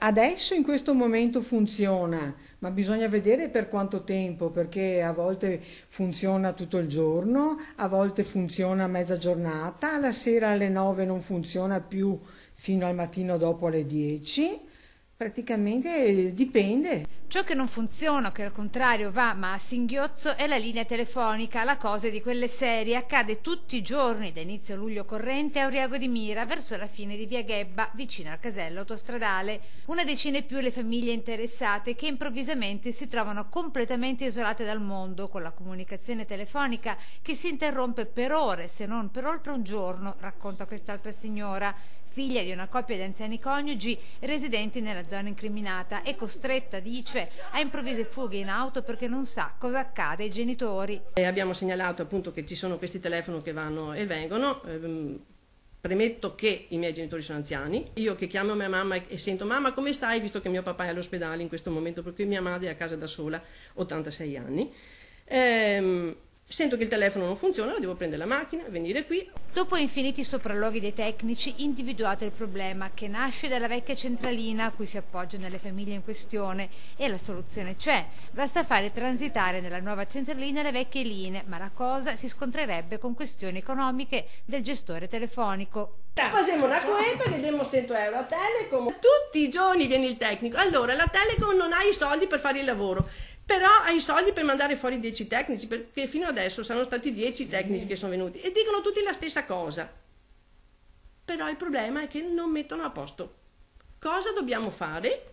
Adesso in questo momento funziona, ma bisogna vedere per quanto tempo, perché a volte funziona tutto il giorno, a volte funziona a mezza giornata, la sera alle 9 non funziona più fino al mattino dopo alle 10. Praticamente dipende. Ciò che non funziona o che al contrario va ma a singhiozzo è la linea telefonica. La cosa è di quelle serie, accade tutti i giorni da inizio luglio corrente a Oriago di Mira verso la fine di via Ghebba vicino al casello autostradale. Una decina e più le famiglie interessate che improvvisamente si trovano completamente isolate dal mondo, con la comunicazione telefonica che si interrompe per ore se non per oltre un giorno, racconta quest'altra signora, figlia di una coppia di anziani coniugi residenti nella zona incriminata e costretta, dice, a improvvise fughe in auto perché non sa cosa accade ai genitori. Abbiamo segnalato appunto che ci sono questi telefoni che vanno e vengono. Premetto che i miei genitori sono anziani, io che chiamo mia mamma e sento mamma come stai, visto che mio papà è all'ospedale in questo momento perché mia madre è a casa da sola, 86 anni. Sento che il telefono non funziona, devo prendere la macchina, venire qui. Dopo infiniti sopralluoghi dei tecnici, individuato il problema che nasce dalla vecchia centralina a cui si appoggiano le famiglie in questione e la soluzione c'è, basta fare transitare nella nuova centralina le vecchie linee, ma la cosa si scontrerebbe con questioni economiche del gestore telefonico. Facciamo una coetta che diamo 100 euro a Telecom, tutti i giorni viene il tecnico, allora la Telecom non ha i soldi per fare il lavoro. Però hai i soldi per mandare fuori 10 tecnici, perché fino adesso sono stati 10 tecnici che sono venuti e dicono tutti la stessa cosa. Però il problema è che non mettono a posto. Cosa dobbiamo fare?